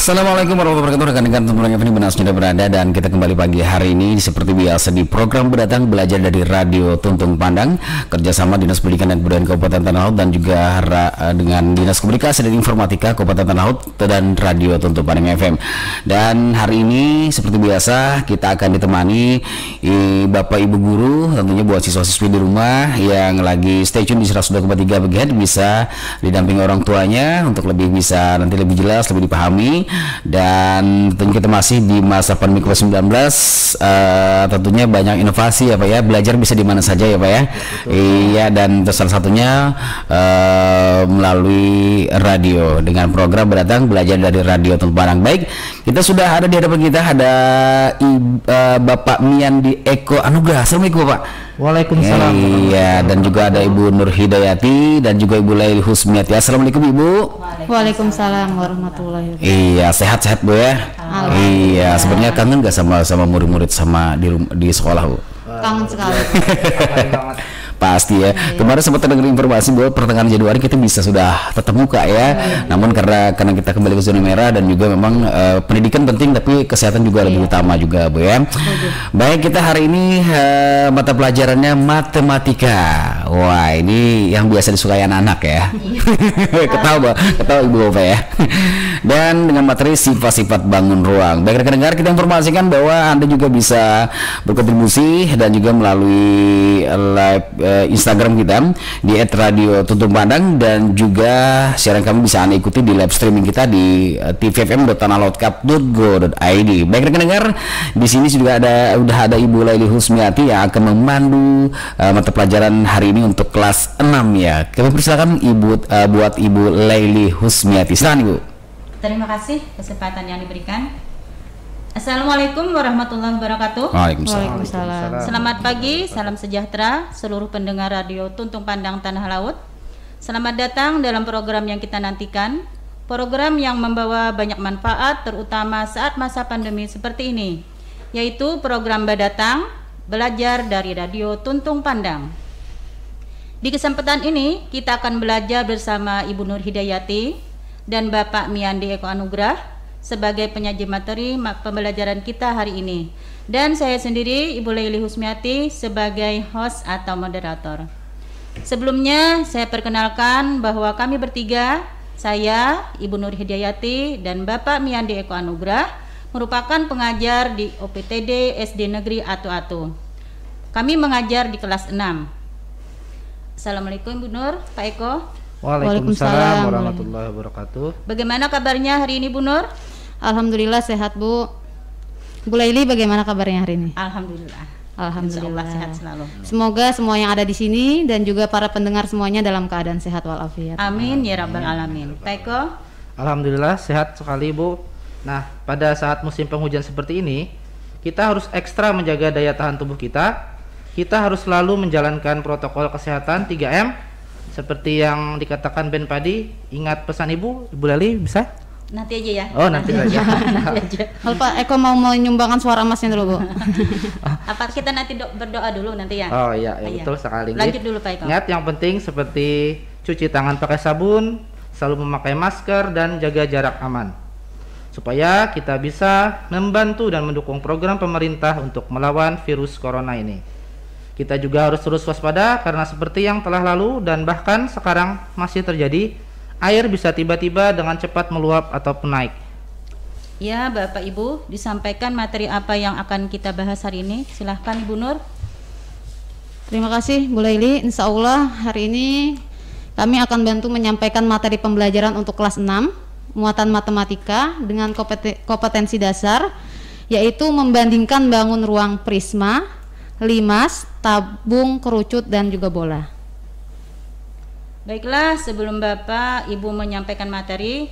Assalamualaikum warahmatullahi wabarakatuh. Rekan-rekan Tumpulan FM benar sudah berada dan kita kembali pagi hari ini seperti biasa di program Berdatang Belajar dari Radio Tuntung Pandang kerjasama Dinas Pendidikan dan Kebudayaan Kabupaten Tanah Laut dan juga dengan Dinas Komunikasi dan Informatika Kabupaten Tanah Laut dan Radio Tuntung Pandang FM. Dan hari ini seperti biasa kita akan ditemani Bapak Ibu guru, tentunya buat siswa-siswi di rumah yang lagi stay tune di 102,3 MHz bisa didampingi orang tuanya untuk lebih bisa nanti lebih jelas, lebih dipahami. Dan tentunya kita masih di masa pandemi COVID-19, tentunya banyak inovasi ya Pak ya, belajar bisa di mana saja ya Pak ya. Iya, dan salah satunya melalui radio dengan program Berdatang Belajar dari Radio Tuntung Pandang. Baik, kita sudah ada di hadapan kita ada Bapak Miandi Eko Anugrah. Assalamualaikum Bapak. Waalaikumsalam. Iya, dan juga ada Ibu Nur Hidayati dan juga Ibu Laili Husmiati. Assalamualaikum Ibu. Waalaikumsalam warahmatullahi wabarakatuh. Iya, sehat-sehat Bu ya. Iya, sebenarnya kangen nggak sama murid-murid sama di sekolah Bu? Kangen sekali. Pasti ya. Kemarin sempat dengar informasi bahwa pertengahan Januari kita bisa sudah tetap muka ya. Namun karena kita kembali ke zona merah dan juga memang pendidikan penting tapi kesehatan juga lebih utama juga Bu ya. Baik, kita hari ini mata pelajarannya matematika. Wah, ini yang biasa disukai anak-anak ya. Ketawa Ibu Bapak ya. Dan dengan materi sifat-sifat bangun ruang. Baik rekan-rekan, kita informasikan bahwa Anda juga bisa berkontribusi dan juga melalui live Instagram kita di @radio Tuntung Pandang dan juga siaran kami bisa Anda ikuti di live streaming kita di tvfm.tanahLautCup.go.id. Baik rekan-rekan, di sini sudah ada Ibu Laili Husmiati yang akan memandu mata pelajaran hari ini untuk kelas 6 ya. Kami persilakan buat Ibu Laili Husmiati. Silakan Ibu. Terima kasih kesempatan yang diberikan. Assalamualaikum warahmatullahi wabarakatuh. Waalaikumsalam. Selamat pagi, salam sejahtera seluruh pendengar Radio Tuntung Pandang Tanah Laut. Selamat datang dalam program yang kita nantikan, program yang membawa banyak manfaat terutama saat masa pandemi seperti ini, yaitu program Berdatang Belajar dari Radio Tuntung Pandang. Di kesempatan ini kita akan belajar bersama Ibu Nur Hidayati dan Bapak Miandi Eko Anugrah sebagai penyaji materi pembelajaran kita hari ini, dan saya sendiri Ibu Laili Husmiati sebagai host atau moderator. Sebelumnya saya perkenalkan bahwa kami bertiga, saya Ibu Nur Hidayati dan Bapak Miandi Eko Anugrah merupakan pengajar di OPTD SD Negeri Atu-Atu. Kami mengajar di kelas 6. Assalamualaikum Ibu Nur, Pak Eko. Waalaikumsalam warahmatullahi wabarakatuh. Bagaimana kabarnya hari ini Bu Nur? Alhamdulillah sehat Bu. Bu Laili bagaimana kabarnya hari ini? Alhamdulillah. Alhamdulillah. Insya Allah sehat selalu. Semoga semua yang ada di sini dan juga para pendengar semuanya dalam keadaan sehat walafiat. Amin ya rabbal alamin. Pak Eko? Alhamdulillah sehat sekali Bu. Nah, pada saat musim penghujan seperti ini, kita harus ekstra menjaga daya tahan tubuh kita. Kita harus selalu menjalankan protokol kesehatan 3M seperti yang dikatakan Ben Padi. Ingat pesan Ibu Laili bisa? Nanti aja ya. Oh, nanti aja. Kalau Pak Eko mau menyumbangkan suara emasnya dulu Bu. Apa kita nanti berdoa dulu nanti ya? Oh iya, betul sekali. Lanjut dulu Pak Eko. Ingat yang penting seperti cuci tangan pakai sabun, selalu memakai masker dan jaga jarak aman. Supaya kita bisa membantu dan mendukung program pemerintah untuk melawan virus corona ini. Kita juga harus terus waspada karena seperti yang telah lalu dan bahkan sekarang masih terjadi, air bisa tiba-tiba dengan cepat meluap ataupun naik. Ya Bapak Ibu, disampaikan materi apa yang akan kita bahas hari ini. Silahkan Ibu Nur. Terima kasih Bu Laili. Insya Allah hari ini kami akan bantu menyampaikan materi pembelajaran untuk kelas 6 muatan matematika dengan kompetensi dasar, yaitu membandingkan bangun ruang prisma, limas, tabung, kerucut, dan juga bola. Baiklah, sebelum Bapak Ibu menyampaikan materi,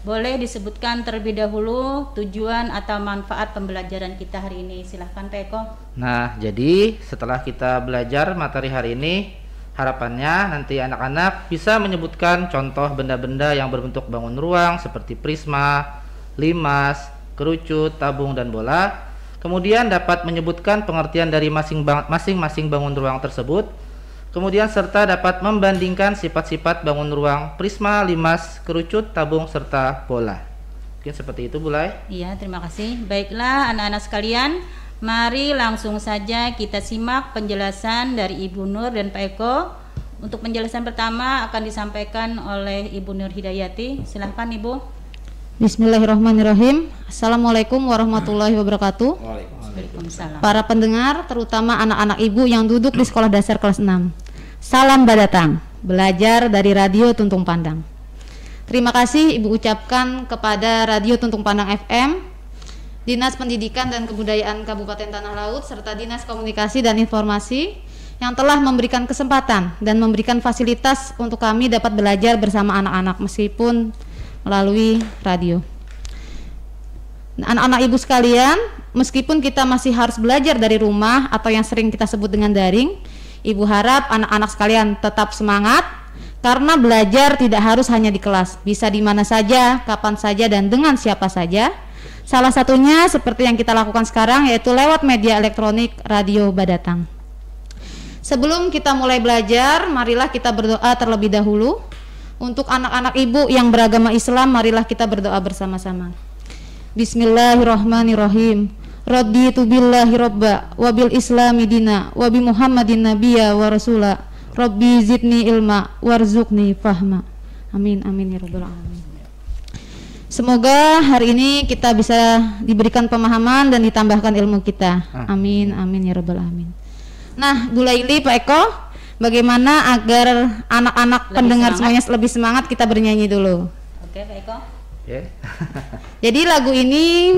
boleh disebutkan terlebih dahulu tujuan atau manfaat pembelajaran kita hari ini. Silahkan Pak Eko. Nah, jadi setelah kita belajar materi hari ini, harapannya nanti anak-anak bisa menyebutkan contoh benda-benda yang berbentuk bangun ruang seperti prisma, limas, kerucut, tabung, dan bola. Kemudian dapat menyebutkan pengertian dari masing-masing bangun ruang tersebut. Kemudian serta dapat membandingkan sifat-sifat bangun ruang prisma, limas, kerucut, tabung, serta bola. Mungkin seperti itu, Bu Lai. Iya, terima kasih. Baiklah anak-anak sekalian, mari langsung saja kita simak penjelasan dari Ibu Nur dan Pak Eko. Untuk penjelasan pertama akan disampaikan oleh Ibu Nur Hidayati. Silahkan Ibu. Bismillahirrahmanirrahim. Assalamualaikum warahmatullahi wabarakatuh. Waalaikumsalam. Para pendengar, terutama anak-anak ibu yang duduk di sekolah dasar kelas 6. Salam badatang, belajar dari Radio Tuntung Pandang. Terima kasih Ibu ucapkan kepada Radio Tuntung Pandang FM, Dinas Pendidikan dan Kebudayaan Kabupaten Tanah Laut, serta Dinas Komunikasi dan Informasi yang telah memberikan kesempatan dan memberikan fasilitas untuk kami dapat belajar bersama anak-anak meskipun melalui radio. Anak-anak ibu sekalian, meskipun kita masih harus belajar dari rumah atau yang sering kita sebut dengan daring, Ibu harap anak-anak sekalian tetap semangat, karena belajar tidak harus hanya di kelas, bisa di mana saja, kapan saja, dan dengan siapa saja. Salah satunya seperti yang kita lakukan sekarang, yaitu lewat media elektronik Radio Badatang. Sebelum kita mulai belajar, marilah kita berdoa terlebih dahulu. Untuk anak-anak ibu yang beragama Islam, marilah kita berdoa bersama-sama. Bismillahirrahmanirrahim. Raditu billahi robba, wabil islami dina, wabi muhammadin nabiyya wa rasula. Rabbi zidni ilma warzuqni fahma. Amin amin ya rabbal alamin. Semoga hari ini kita bisa diberikan pemahaman dan ditambahkan ilmu kita. Amin amin ya rabbal alamin. Nah, Bu Laili, Pak Eko, bagaimana agar anak-anak pendengar semuanya lebih semangat? Kita bernyanyi dulu. Oke, Pak Eko. Oke. Jadi lagu ini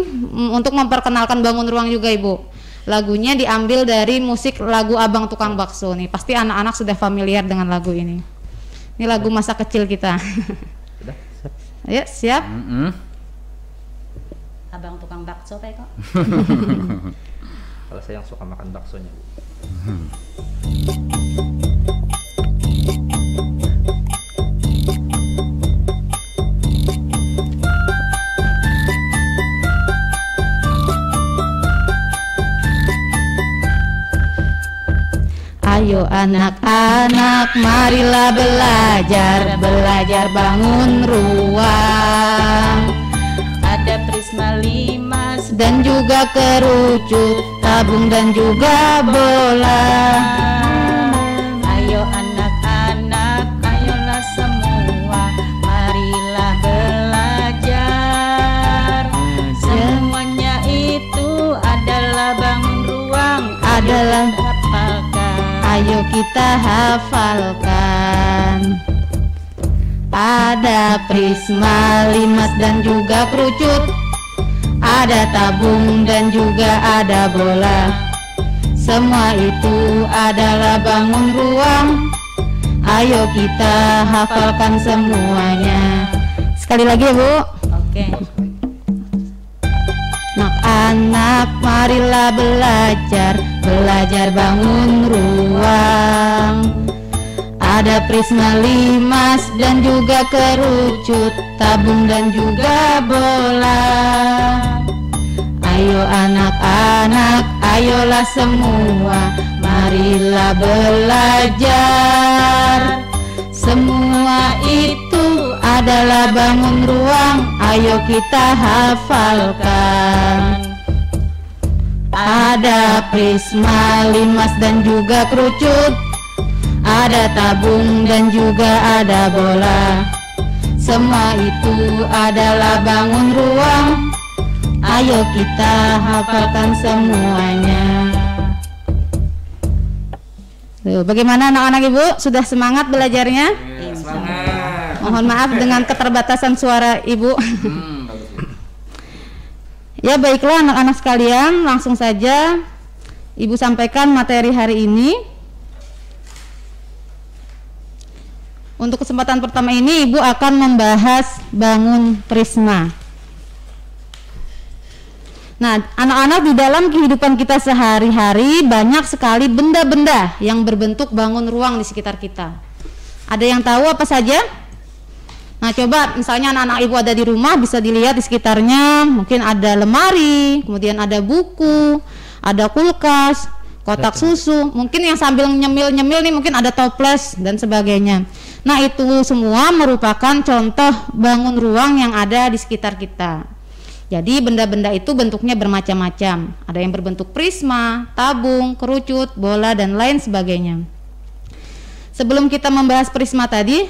untuk memperkenalkan bangun ruang juga, Ibu. Lagunya diambil dari musik lagu Abang Tukang Bakso nih. Pasti anak-anak sudah familiar dengan lagu ini. Ini lagu masa kecil kita. Sudah, siap. Ayo, siap. Abang Tukang Bakso, Pak Eko. Kalau saya yang suka makan baksonya, Bu. Ayo anak-anak, marilah belajar, belajar bangun ruang. Ada prisma limas Dan juga kerucut, tabung dan juga bola. Ayo anak-anak, ayolah semua, marilah belajar. Semuanya itu adalah bangun ruang. Adalah Hafalkan. Ayo kita hafalkan. Ada prisma, limas dan juga kerucut, ada tabung dan juga ada bola. Semua itu adalah bangun ruang. Ayo kita hafalkan semuanya. Sekali lagi ya, Bu. Oke. Anak-anak, marilah belajar, belajar bangun ruang. Ada prisma, limas dan juga kerucut, tabung dan juga bola. Ayo anak-anak, ayolah semua, marilah belajar. Semua itu adalah bangun ruang. Ayo kita hafalkan. Ada prisma, limas dan juga kerucut, ada tabung dan juga ada bola. Semua itu adalah bangun ruang. Ayo kita hafalkan semuanya. Tuh, bagaimana anak-anak Ibu? Sudah semangat belajarnya? Semangat. Mohon maaf dengan keterbatasan suara Ibu. Ya baiklah anak-anak sekalian, langsung saja Ibu sampaikan materi hari ini. Untuk kesempatan pertama ini Ibu akan membahas bangun prisma. Nah, anak-anak, di dalam kehidupan kita sehari-hari banyak sekali benda-benda yang berbentuk bangun ruang di sekitar kita. Ada yang tahu apa saja? Nah, coba misalnya anak-anak Ibu ada di rumah, bisa dilihat di sekitarnya, mungkin ada lemari, kemudian ada buku, ada kulkas, kotak susu, mungkin yang sambil nyemil-nyemil nih mungkin ada toples dan sebagainya. Nah, itu semua merupakan contoh bangun ruang yang ada di sekitar kita. Jadi benda-benda itu bentuknya bermacam-macam. Ada yang berbentuk prisma, tabung, kerucut, bola, dan lain sebagainya. Sebelum kita membahas prisma tadi,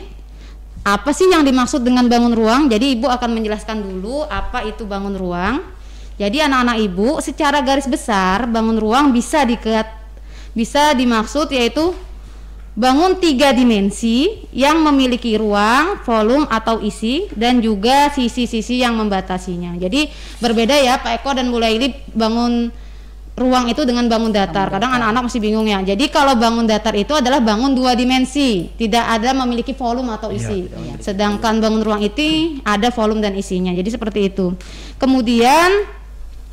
apa sih yang dimaksud dengan bangun ruang? Jadi Ibu akan menjelaskan dulu apa itu bangun ruang. Jadi anak-anak Ibu, secara garis besar bangun ruang bisa dimaksud yaitu bangun 3 dimensi yang memiliki ruang, volume atau isi, dan juga sisi-sisi yang membatasinya. Jadi berbeda ya Pak Eko dan Bu Laili, bangun ruang itu dengan bangun datar. Kadang anak-anak masih bingung ya. Jadi kalau bangun datar itu adalah bangun 2 dimensi, tidak ada memiliki volume atau isi. Sedangkan bangun ruang itu ada volume dan isinya. Jadi seperti itu. Kemudian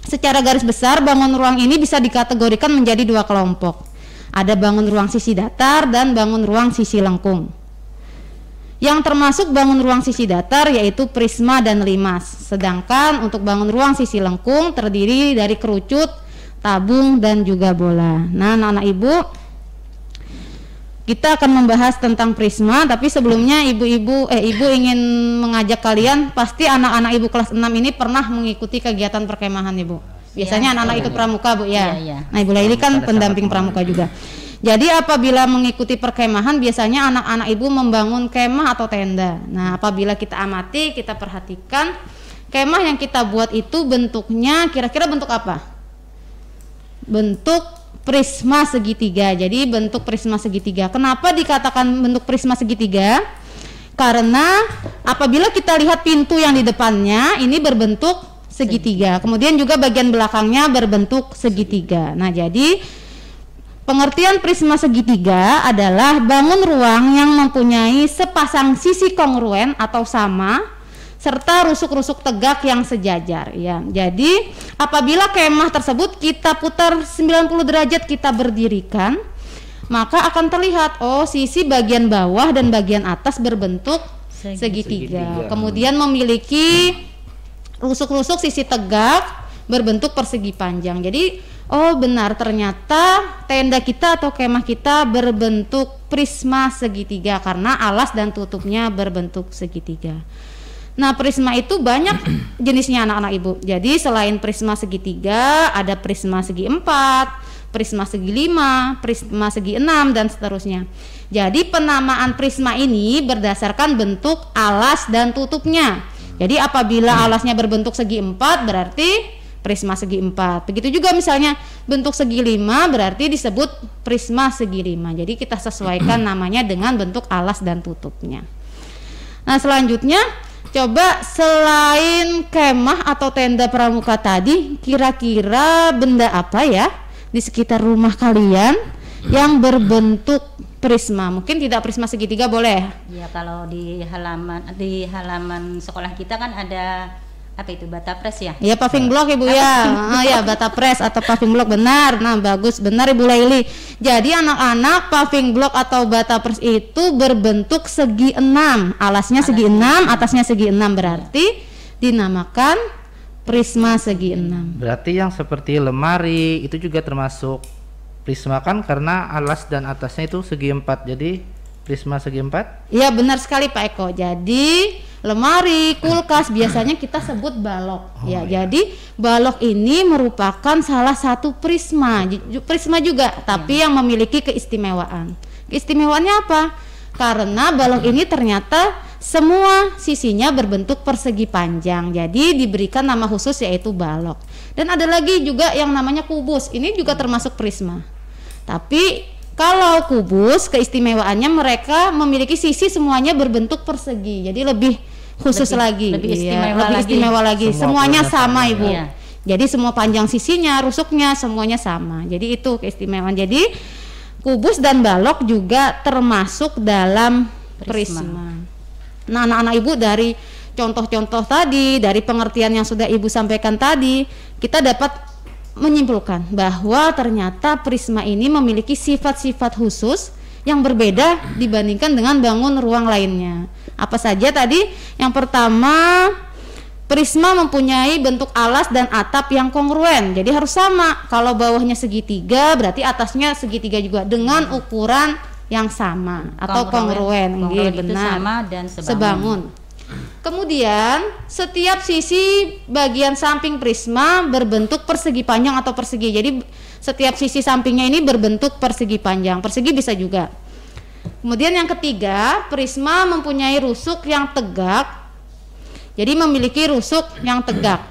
secara garis besar bangun ruang ini bisa dikategorikan menjadi 2 kelompok. Ada bangun ruang sisi datar dan bangun ruang sisi lengkung. Yang termasuk bangun ruang sisi datar yaitu prisma dan limas. Sedangkan untuk bangun ruang sisi lengkung terdiri dari kerucut, tabung, dan juga bola. Nah, anak-anak Ibu, kita akan membahas tentang prisma, tapi sebelumnya Ibu ingin mengajak kalian, pasti anak-anak Ibu kelas 6 ini pernah mengikuti kegiatan perkemahan Ibu. Biasanya anak-anak ikut pramuka Bu ya. Nah, Ibu Laili kan pendamping pramuka juga. Jadi apabila mengikuti perkemahan biasanya anak-anak Ibu membangun kemah atau tenda. Nah, apabila kita amati, kita perhatikan kemah yang kita buat itu bentuknya kira-kira bentuk apa? Bentuk prisma segitiga. Jadi bentuk prisma segitiga. Kenapa dikatakan bentuk prisma segitiga? Karena apabila kita lihat pintu yang di depannya ini berbentuk segitiga. Kemudian juga bagian belakangnya berbentuk segitiga. Nah, jadi pengertian prisma segitiga adalah bangun ruang yang mempunyai sepasang sisi kongruen atau sama serta rusuk-rusuk tegak yang sejajar ya. Jadi apabila kemah tersebut kita putar 90 derajat kita berdirikan, maka akan terlihat sisi bagian bawah dan bagian atas berbentuk segitiga. Kemudian memiliki rusuk-rusuk sisi tegak berbentuk persegi panjang. Jadi benar, ternyata tenda kita atau kemah kita berbentuk prisma segitiga karena alas dan tutupnya berbentuk segitiga. Nah, prisma itu banyak jenisnya anak-anak Ibu. Jadi selain prisma segitiga ada prisma segi 4, prisma segi 5, prisma segi 6, dan seterusnya. Jadi penamaan prisma ini berdasarkan bentuk alas dan tutupnya. Jadi apabila alasnya berbentuk segi 4 berarti prisma segi 4. Begitu juga misalnya bentuk segi 5 berarti disebut prisma segi 5. Jadi kita sesuaikan namanya dengan bentuk alas dan tutupnya. Nah, selanjutnya coba selain kemah atau tenda pramuka tadi, kira-kira benda apa ya di sekitar rumah kalian yang berbentuk prisma? Mungkin tidak prisma segitiga boleh. Ya, kalau di halaman sekolah kita kan ada apa itu, bata pres ya? Iya, paving block Ibu ya. Ya, bata pres atau paving block, benar. Nah, bagus, benar Ibu Laili. Jadi anak-anak paving block atau bata pres itu berbentuk segi 6. Alasnya segi 6, atasnya segi 6 berarti dinamakan prisma segi 6. Berarti yang seperti lemari itu juga termasuk prisma kan, karena alas dan atasnya itu segi 4, jadi prisma segi 4? Iya, benar sekali Pak Eko. Jadi lemari, kulkas biasanya kita sebut balok. Jadi balok ini merupakan salah satu prisma juga, tapi yang memiliki keistimewaan. Keistimewaannya apa? Karena balok ini ternyata semua sisinya berbentuk persegi panjang, jadi diberikan nama khusus yaitu balok. Dan ada lagi juga yang namanya kubus, ini juga termasuk prisma. Tapi kalau kubus keistimewaannya mereka memiliki sisi semuanya berbentuk persegi, jadi lebih khusus lebih istimewa lagi. Semuanya sama Ibu. Iya. Jadi semua panjang sisinya, rusuknya semuanya sama. Jadi itu keistimewaan. Jadi kubus dan balok juga termasuk dalam prisma. Nah, anak-anak Ibu, dari contoh-contoh tadi, dari pengertian yang sudah Ibu sampaikan tadi, kita dapat menyimpulkan bahwa ternyata prisma ini memiliki sifat-sifat khusus yang berbeda dibandingkan dengan bangun ruang lainnya. Apa saja tadi? Yang pertama, prisma mempunyai bentuk alas dan atap yang kongruen, jadi harus sama. Kalau bawahnya segitiga berarti atasnya segitiga juga dengan ukuran yang sama atau kongruen. Kongruen itu Benar. sama dan Sebangun. Kemudian setiap sisi bagian samping prisma berbentuk persegi panjang atau persegi. Jadi setiap sisi sampingnya ini berbentuk persegi panjang. Persegi bisa juga. Kemudian yang ketiga, prisma mempunyai rusuk yang tegak. Jadi memiliki rusuk yang tegak.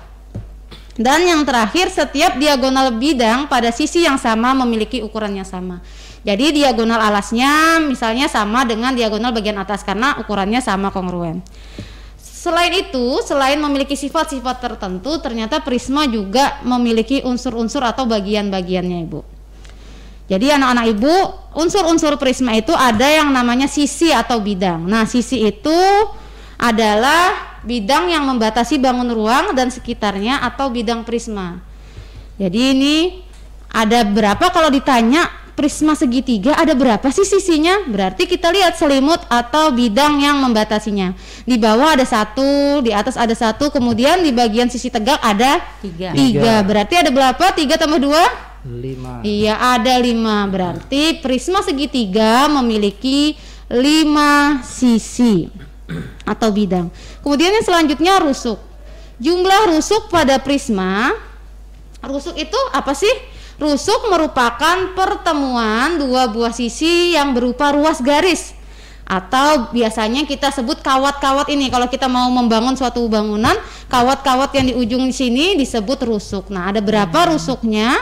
Dan yang terakhir, setiap diagonal bidang pada sisi yang sama memiliki ukuran yang sama. Jadi diagonal alasnya misalnya sama dengan diagonal bagian atas karena ukurannya sama kongruen. Selain itu, selain memiliki sifat-sifat tertentu, ternyata prisma juga memiliki unsur-unsur atau bagian-bagiannya, Ibu. Jadi anak-anak Ibu, unsur-unsur prisma itu ada yang namanya sisi atau bidang. Nah, sisi itu adalah bidang yang membatasi bangun ruang dan sekitarnya atau bidang prisma. Jadi ini ada berapa kalau ditanya prisma segitiga ada berapa sih sisinya? Berarti kita lihat selimut atau bidang yang membatasinya. Di bawah ada 1, di atas ada 1, kemudian di bagian sisi tegak ada 3. Berarti ada berapa? 3 tambah 2? 5. Iya, ada 5. Berarti prisma segitiga memiliki 5 sisi atau bidang. Kemudian yang selanjutnya rusuk. Jumlah rusuk pada prisma. Rusuk itu apa sih? Rusuk merupakan pertemuan dua buah sisi yang berupa ruas garis atau biasanya kita sebut kawat-kawat ini. Kalau kita mau membangun suatu bangunan, kawat-kawat yang di ujung sini disebut rusuk. Nah, ada berapa rusuknya?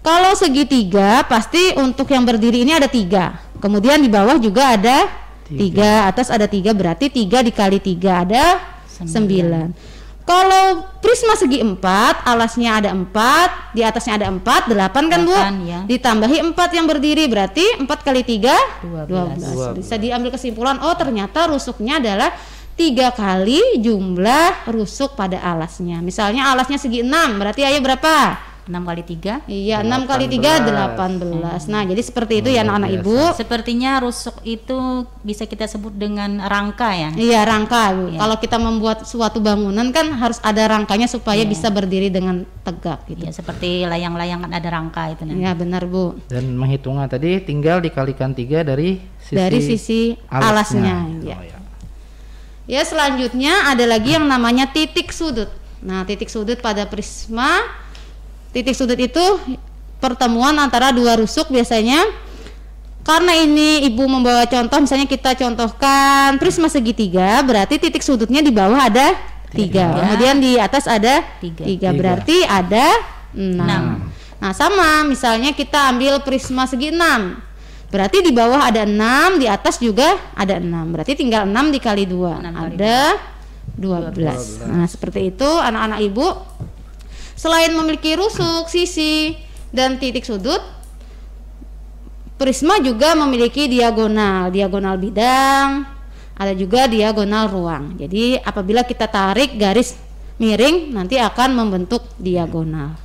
Kalau segitiga pasti untuk yang berdiri ini ada 3. Kemudian di bawah juga ada 3, atas ada 3, berarti 3 dikali 3 ada 9. Kalau prisma segi 4, alasnya ada 4, di atasnya ada 4, 8 kan Bu? Ya. Ditambahi 4 yang berdiri, berarti 4 kali 3 12. Bisa diambil kesimpulan, oh ternyata rusuknya adalah 3 kali jumlah rusuk pada alasnya. Misalnya alasnya segi 6, berarti ayah berapa? 6 kali 3? Iya, 6 kali 3 18. Nah, jadi seperti itu ya anak-anak Ibu. Sepertinya rusuk itu bisa kita sebut dengan rangka ya? Iya, rangka Bu. Iya. Kalau kita membuat suatu bangunan kan harus ada rangkanya supaya bisa berdiri dengan tegak gitu. Ya, seperti layang-layang kan ada rangka itu. Iya, benar Bu. Dan menghitungnya tadi tinggal dikalikan 3 dari sisi alasnya. Ya. Oh, ya. Ya, selanjutnya ada lagi yang namanya titik sudut. Nah, titik sudut pada prisma, titik sudut itu pertemuan antara dua rusuk biasanya. Karena ini Ibu membawa contoh, misalnya kita contohkan prisma segitiga, berarti titik sudutnya di bawah ada 3. Kemudian di atas ada 3. Berarti ada 6. Nah, sama misalnya kita ambil prisma segi 6. Berarti di bawah ada 6, di atas juga ada 6. Berarti tinggal 6 dikali 2. Ada 12. Nah, seperti itu anak-anak Ibu. Selain memiliki rusuk, sisi, dan titik sudut, prisma juga memiliki diagonal bidang, ada juga diagonal ruang. Jadi apabila kita tarik garis miring nanti akan membentuk diagonal.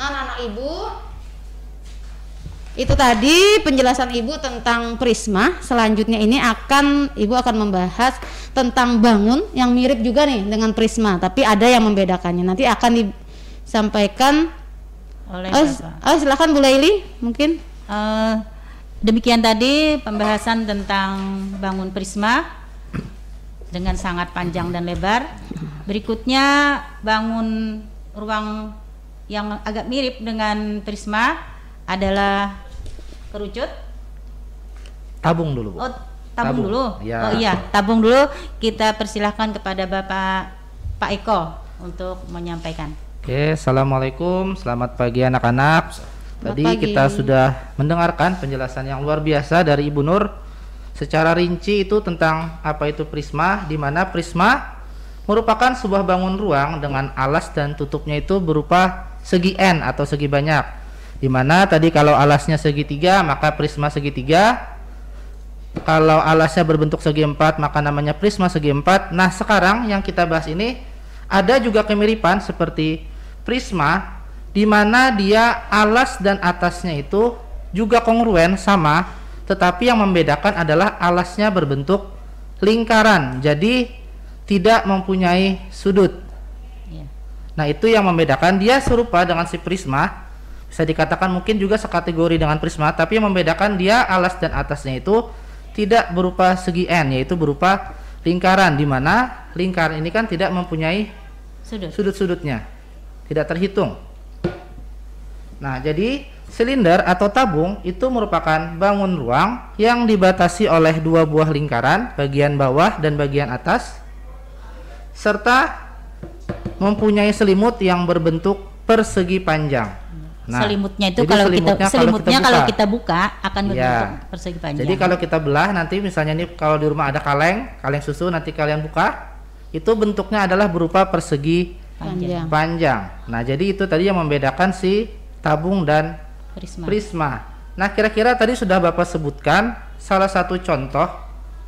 Nah, anak-anak Ibu, itu tadi penjelasan Ibu tentang prisma. Selanjutnya ini Ibu akan membahas tentang bangun yang mirip juga nih dengan prisma, tapi ada yang membedakannya. Nanti akan disampaikan oleh silakan Bu Laili mungkin. Demikian tadi pembahasan tentang bangun prisma dengan sangat panjang dan lebar. Berikutnya bangun ruang yang agak mirip dengan prisma adalah kerucut. Tabung dulu Bu. Oh, tabung dulu. Ya. Oh iya, tabung dulu. Kita persilahkan kepada Pak Eko untuk menyampaikan. Oke, assalamualaikum, selamat pagi anak-anak. Tadi kita sudah mendengarkan penjelasan yang luar biasa dari Ibu Nur secara rinci itu tentang apa itu prisma, di mana prisma merupakan sebuah bangun ruang dengan alas dan tutupnya itu berupa segi N atau segi banyak. Di mana tadi kalau alasnya segitiga maka prisma segitiga. Kalau alasnya berbentuk segi 4 maka namanya prisma segi 4. Nah, sekarang yang kita bahas ini ada juga kemiripan seperti prisma, di mana dia alas dan atasnya itu juga kongruen sama, tetapi yang membedakan adalah alasnya berbentuk lingkaran, jadi tidak mempunyai sudut. Nah, itu yang membedakan, dia serupa dengan si prisma, bisa dikatakan mungkin juga sekategori dengan prisma, tapi yang membedakan dia alas dan atasnya itu tidak berupa segi N, yaitu berupa lingkaran, di mana lingkaran ini kan tidak mempunyai sudut-sudutnya, tidak terhitung. Nah, jadi silinder atau tabung itu merupakan bangun ruang yang dibatasi oleh dua buah lingkaran, bagian bawah dan bagian atas, serta mempunyai selimut yang berbentuk persegi panjang. Nah, selimutnya itu kalau kita buka akan berbentuk persegi panjang. Jadi kalau kita belah nanti, misalnya nih kalau di rumah ada kaleng susu, nanti kalian buka, itu bentuknya adalah berupa persegi panjang. Nah, jadi itu tadi yang membedakan si tabung dan prisma. Nah, kira-kira tadi sudah Bapak sebutkan salah satu contoh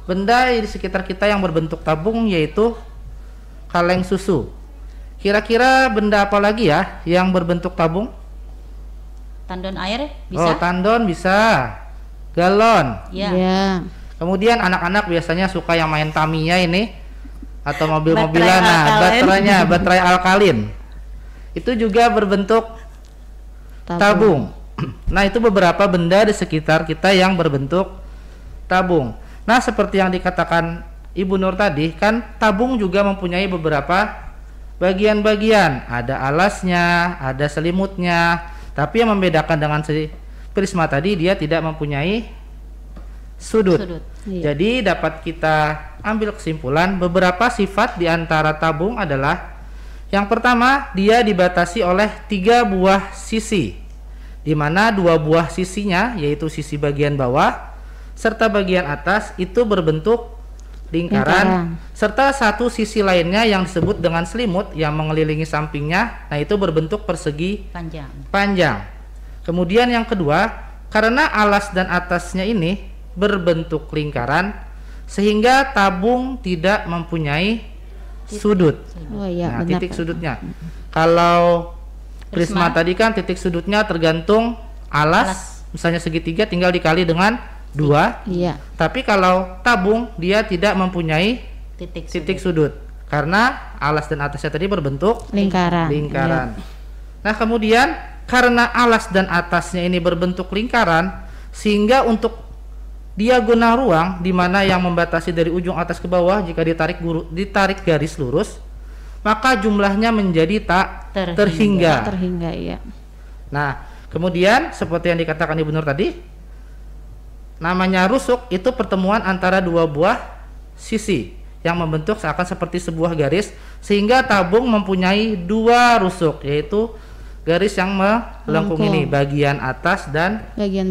benda di sekitar kita yang berbentuk tabung, yaitu kaleng susu. Kira-kira benda apa lagi ya yang berbentuk tabung? Tandon air bisa? Oh, tandon bisa. Galon. Ya. Kemudian anak-anak biasanya suka yang main Tamiya ini, atau mobil-mobilan. Nah, baterai alkalin. Itu juga berbentuk tabung. Nah, itu beberapa benda di sekitar kita yang berbentuk tabung. Nah, seperti yang dikatakan Ibu Nur tadi, kan tabung juga mempunyai beberapa bagian-bagian, ada alasnya, ada selimutnya, tapi yang membedakan dengan si prisma tadi, dia tidak mempunyai sudut. Iya. Jadi dapat kita ambil kesimpulan beberapa sifat di antara tabung adalah, yang pertama, dia dibatasi oleh 3 buah sisi, di mana 2 buah sisinya, yaitu sisi bagian bawah serta bagian atas, itu berbentuk lingkaran, serta satu sisi lainnya yang disebut dengan selimut yang mengelilingi sampingnya, nah itu berbentuk persegi panjang. Kemudian yang kedua, karena alas dan atasnya ini berbentuk lingkaran, sehingga tabung tidak mempunyai sudut. Nah, titik sudutnya. Kalau prisma tadi kan titik sudutnya tergantung alas. Misalnya segitiga tinggal dikali dengan 2. Iya. Tapi kalau tabung dia tidak mempunyai titik sudut karena alas dan atasnya tadi berbentuk lingkaran. Iya. Nah, kemudian karena alas dan atasnya ini berbentuk lingkaran, sehingga untuk diagonal ruang di mana yang membatasi dari ujung atas ke bawah, jika ditarik garis lurus, maka jumlahnya menjadi tak terhingga. Iya. Nah, kemudian seperti yang dikatakan Ibu Nur tadi, namanya rusuk itu pertemuan antara 2 buah sisi yang membentuk seakan seperti sebuah garis, sehingga tabung mempunyai 2 rusuk, yaitu garis yang melengkung ini, bagian atas dan bagian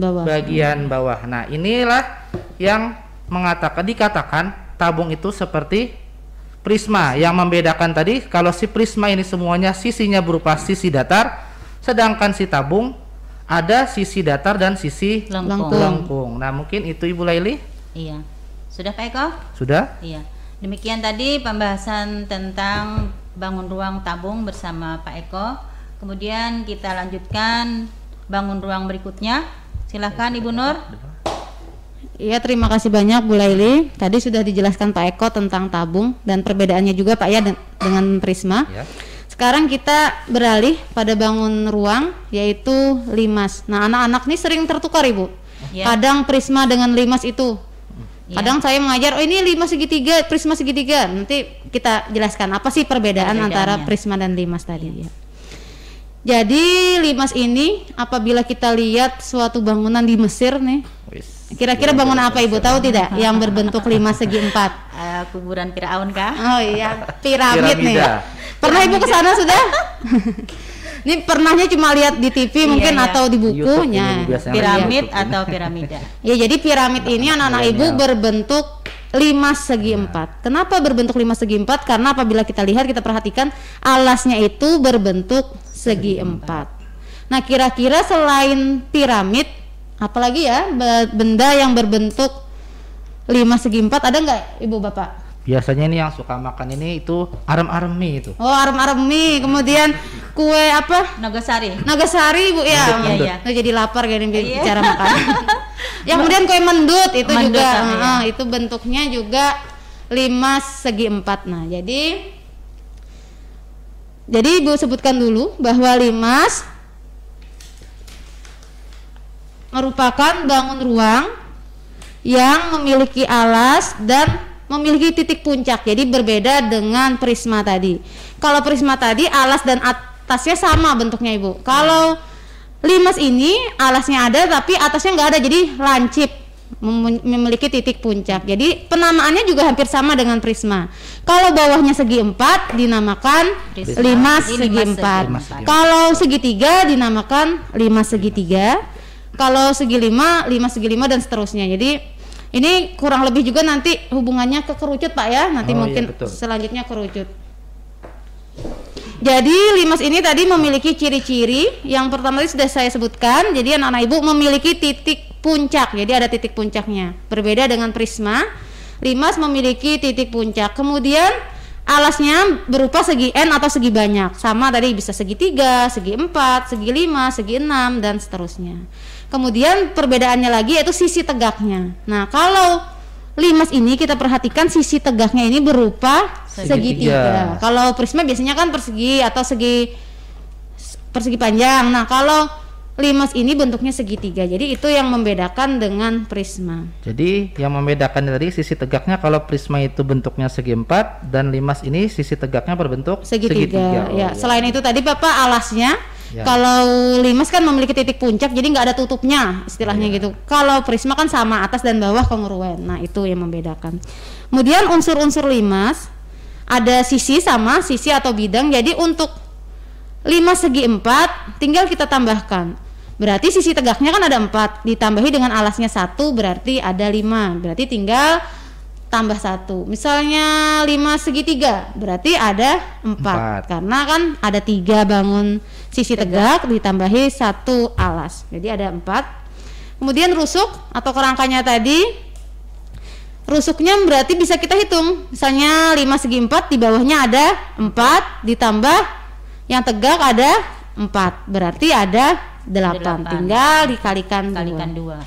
bawah. Nah, inilah yang dikatakan tabung itu seperti prisma. Yang membedakan tadi, kalau si prisma ini semuanya sisinya berupa sisi datar, sedangkan si tabung ada sisi datar dan sisi lengkung. Nah, mungkin itu Ibu Laili. Iya. Sudah Pak Eko? Sudah. Iya. Demikian tadi pembahasan tentang bangun ruang tabung bersama Pak Eko. Kemudian kita lanjutkan bangun ruang berikutnya. Silakan Ibu Nur. Iya, terima kasih banyak Bu Laili. Tadi sudah dijelaskan Pak Eko tentang tabung dan perbedaannya juga Pak ya dengan prisma. Ya. Sekarang kita beralih pada bangun ruang, yaitu limas. Nah, anak-anak ini sering tertukar Ibu. Kadang prisma dengan limas itu. Kadang saya mengajar, oh ini limas segitiga, prisma segitiga. Nanti kita jelaskan apa sih perbedaan antara prisma dan limas tadi. Ya. Jadi limas ini apabila kita lihat suatu bangunan di Mesir nih, kira-kira bangunan apa Ibu tahu tidak? Yang berbentuk limas segi 4. Kuburan Firaun kah? Oh iya, piramid nih. Pernah Ibu ke sana sudah? Ini pernahnya cuma lihat di TV mungkin atau di bukunya. Piramid atau piramida. Ya, jadi piramid ini anak-anak Ibu berbentuk limas segi 4. Kenapa berbentuk limas segi 4? Karena apabila kita lihat, kita perhatikan alasnya itu berbentuk segi 4. Nah, kira-kira selain piramid, apalagi ya benda yang berbentuk limas segi 4 ada nggak Ibu Bapak? Biasanya ini yang suka makan ini itu arem-arem mie itu. Oh, arem-arem mie. Kemudian kue apa? Nagasari Bu ya. Iya. Jadi lapar gini bicara makan. Yang kemudian kue mendut itu juga. Itu bentuknya juga limas segi 4. Nah, jadi Jadi Ibu sebutkan dulu bahwa limas merupakan bangun ruang yang memiliki alas dan memiliki titik puncak. Jadi berbeda dengan prisma tadi. Kalau prisma tadi alas dan atasnya sama bentuknya Ibu. Kalau limas ini alasnya ada tapi atasnya nggak ada, jadi lancip, memiliki titik puncak. Jadi penamaannya juga hampir sama dengan prisma. Kalau bawahnya segi 4 dinamakan limas segi 4. Kalau segitiga dinamakan limas segitiga. Kalau segi 5, limas segi 5 dan seterusnya. Jadi ini kurang lebih juga nanti hubungannya ke kerucut Pak ya. Nanti mungkin iya, selanjutnya kerucut. Jadi limas ini tadi memiliki ciri-ciri. Yang pertama tadi sudah saya sebutkan. Jadi anak-anak Ibu memiliki titik puncak. Jadi ada titik puncaknya. Berbeda dengan prisma, limas memiliki titik puncak. Kemudian alasnya berupa segi N atau segi banyak. Sama tadi bisa segi 3, segi 4, segi 5, segi 6 dan seterusnya. Kemudian perbedaannya lagi yaitu sisi tegaknya. Nah, kalau limas ini kita perhatikan sisi tegaknya ini berupa segitiga. Kalau prisma biasanya kan persegi atau persegi panjang. Nah, kalau limas ini bentuknya segitiga. Jadi itu yang membedakan dengan prisma. Jadi yang membedakan tadi sisi tegaknya, kalau prisma itu bentuknya segi 4 dan limas ini sisi tegaknya berbentuk segitiga. Ya, selain itu tadi Bapak alasnya kalau limas kan memiliki titik puncak, jadi nggak ada tutupnya istilahnya gitu. Kalau prisma kan sama, atas dan bawah kongruen. Nah, itu yang membedakan. Kemudian unsur-unsur limas ada sisi sama sisi atau bidang. Jadi untuk limas segi 4 tinggal kita tambahkan. Berarti sisi tegaknya kan ada 4, ditambahi dengan alasnya 1 berarti ada 5. Berarti tinggal tambah 1. Misalnya limas segitiga berarti ada 4. Karena kan ada 3 bangun sisi tegak ditambahi 1 alas. Jadi ada 4. Kemudian rusuk atau kerangkanya tadi, rusuknya berarti bisa kita hitung. Misalnya limas segi 4 di bawahnya ada 4 ditambah yang tegak ada 4. Berarti ada 8. Tinggal dikalikan 2.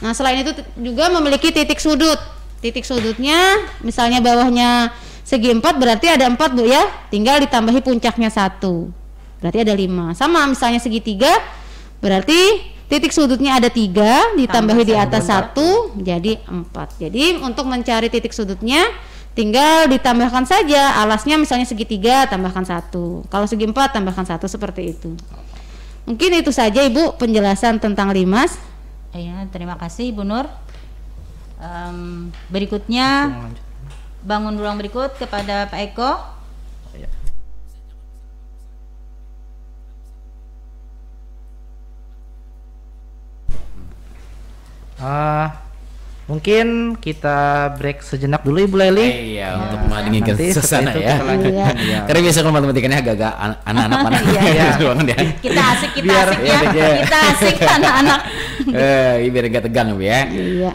Nah, selain itu juga memiliki titik sudut. Titik sudutnya misalnya bawahnya segi 4 berarti ada 4 Bu ya. Tinggal ditambahi puncaknya 1. Berarti ada 5. Sama misalnya segitiga berarti titik sudutnya ada 3 ditambahi di atas 1 jadi 4. Jadi untuk mencari titik sudutnya tinggal ditambahkan saja alasnya, misalnya segitiga tambahkan 1, kalau segi 4 tambahkan 1, seperti itu. Mungkin itu saja Ibu penjelasan tentang limas. Ya, terima kasih Ibu Nur. Berikutnya bangun ruang berikut kepada Pak Eko. Mungkin kita break sejenak dulu Ibu Leli. Iya, untuk mendingin ke sana ya. Karena biasa kalau matematikannya agak-agak anak-anak mana. Kita asik anak-anak. Biar gak tegang ya. Iya.